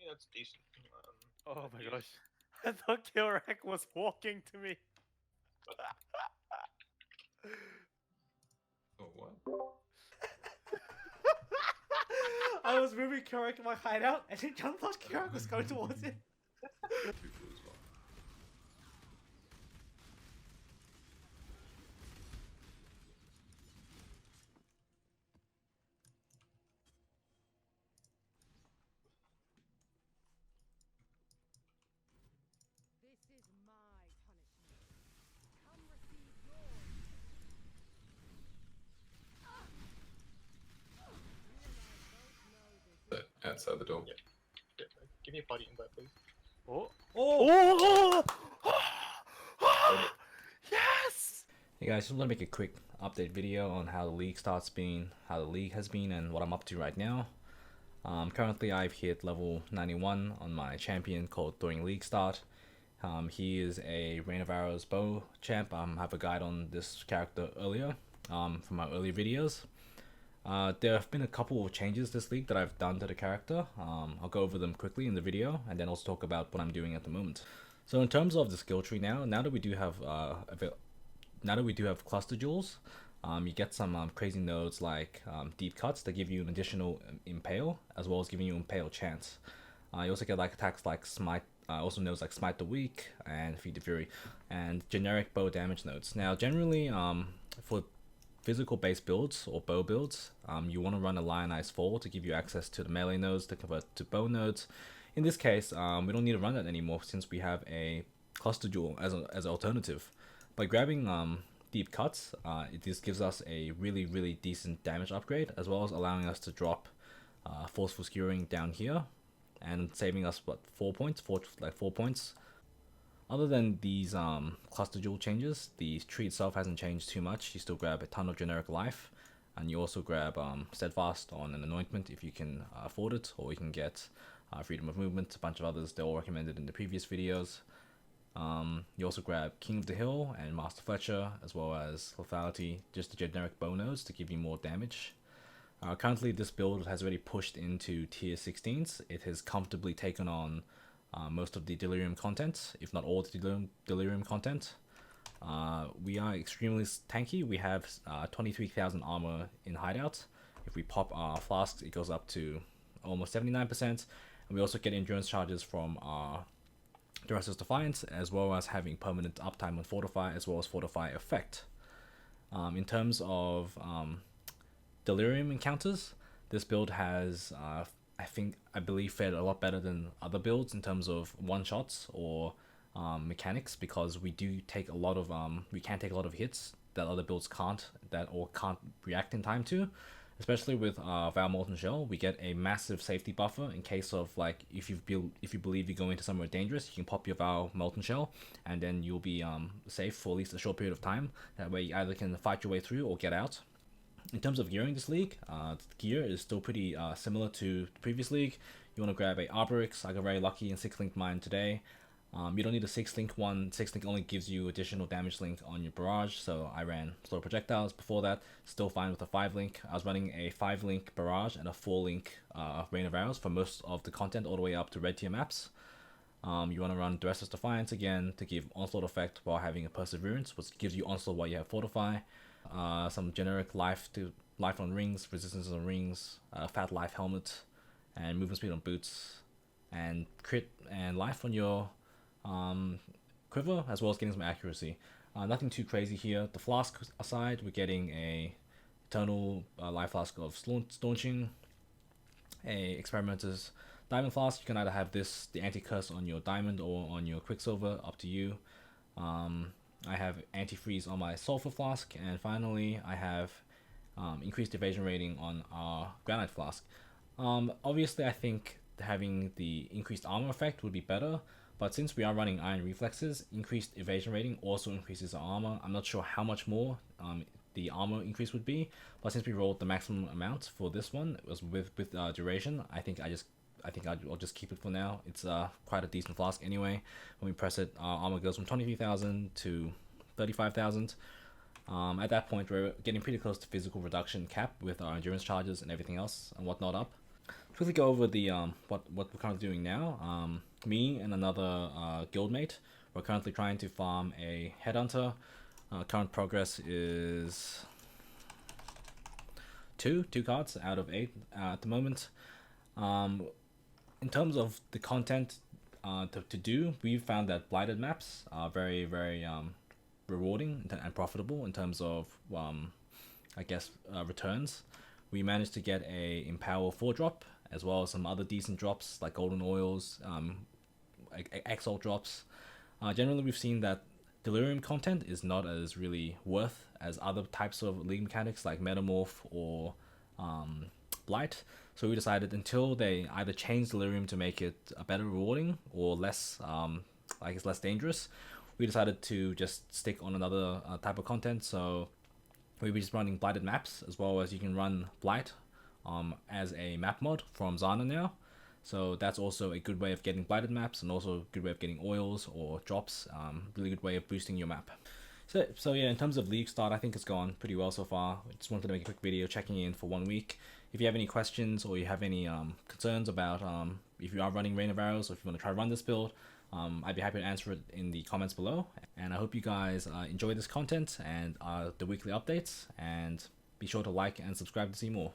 think that's decent. Oh my use. gosh. I thought Kilrak was walking to me. Oh, what? I was moving Kilrak in my hideout, and then John thought Kilrak was going towards it. Two blue as well. This is my punishment. Come receive yours. You and I both know this is Outside the door. Yeah. Give me a party invite, please. Oh. Oh! Oh! Yes! Hey guys, just want to make a quick update video on how the league has been, and what I'm up to right now. Currently, I've hit level 91 on my champion called during league start. He is a Rain of Arrows bow champ. I have a guide on this character earlier from my earlier videos. There have been a couple of changes this league that I've done to the character. I'll go over them quickly in the video, and then also talk about what I'm doing at the moment. So in terms of the skill tree now that we do have cluster jewels, you get some crazy nodes like deep cuts that give you an additional impale, as well as giving you impale chance. You also get like attacks like smite, also nodes like smite the weak and feed the fury, and generic bow damage nodes. Now generally for physical base builds or bow builds, you want to run a Lionized Fall to give you access to the melee nodes to convert to bow nodes. In this case, we don't need to run that anymore since we have a cluster jewel as an alternative. By grabbing deep cuts, this gives us a really decent damage upgrade, as well as allowing us to drop forceful skewering down here and saving us what 4 points, 4 points. Other than these cluster jewel changes, the tree itself hasn't changed too much. You still grab a ton of generic life, and you also grab steadfast on an anointment if you can afford it, or you can get freedom of movement, a bunch of others. They're all recommended in the previous videos. You also grab King of the Hill and Master Fletcher, as well as lethality, just the generic bow nodes to give you more damage. Currently this build has already pushed into tier 16s. It has comfortably taken on most of the delirium content, if not all the delirium content. We are extremely tanky. We have 23,000 armor in hideout. If we pop our flasks, it goes up to almost 79%, and we also get endurance charges from our Duras's Defiance, as well as having permanent uptime on Fortify, as well as Fortify effect. In terms of delirium encounters, this build has I believe fared a lot better than other builds in terms of one shots or mechanics, because we do take a lot of we can take a lot of hits that other builds can't react in time to. Especially with Vow Molten Shell, we get a massive safety buffer in case of like if you believe you're going to somewhere dangerous, you can pop your Vow Molten Shell, and then you'll be safe for at least a short period of time. That way you either can fight your way through or get out. In terms of gearing this league, the gear is still pretty similar to the previous league. You want to grab a Arborix. I got very lucky and 6-link mine today. You don't need a 6-link one. 6-link only gives you additional damage link on your barrage, so I ran slow projectiles before that. Still fine with a 5-link. I was running a 5-link barrage and a 4-link Rain of Arrows for most of the content, all the way up to red tier maps. You want to run Duras's Defiance again to give onslaught effect while having a Perseverance, which gives you onslaught while you have Fortify. Some generic life on rings, resistance on rings, fat life helmet, and movement speed on boots, and crit and life on your quiver, as well as getting some accuracy. Nothing too crazy here. The flask aside, we're getting a eternal life flask of staunching, a experimenter's diamond flask. You can either have this, the anti-curse, on your diamond or on your quicksilver, up to you. I have anti-freeze on my sulfur flask, and finally I have increased evasion rating on our granite flask. Obviously I think having the increased armor effect would be better, but since we are running iron reflexes, increased evasion rating also increases our armor. I'm not sure how much more the armor increase would be, but since we rolled the maximum amount for this one, it was with duration, I think I'll just keep it for now. It's quite a decent flask anyway. When we press it, our armor goes from 23,000 to 35,000. At that point, we're getting pretty close to physical reduction cap with our endurance charges and everything else and whatnot up. quickly go over the what we're currently doing now. Me and another guildmate, we're currently trying to farm a headhunter. Current progress is two cards out of 8 at the moment. In terms of the content to do, we've found that blighted maps are very rewarding and profitable in terms of I guess returns. We managed to get a Impale 4-drop as well as some other decent drops like golden oils, Exile drops. Generally, we've seen that delirium content is not as really worth as other types of league mechanics like metamorph or blight. So we decided until they either change delirium to make it better rewarding or less I guess less dangerous, we decided to just stick on another type of content. So we'll be just running blighted maps, as well as you can run blight as a map mod from Zana now. So that's also a good way of getting blighted maps, and also a good way of getting oils or drops. Really good way of boosting your map. So yeah, in terms of league start, I think it's gone pretty well so far. I just wanted to make a quick video checking in for 1 week. If you have any questions or you have any concerns about if you are running Rain of Arrows, or if you want to try to run this build, I'd be happy to answer it in the comments below. And I hope you guys enjoy this content and the weekly updates, and be sure to like and subscribe to see more.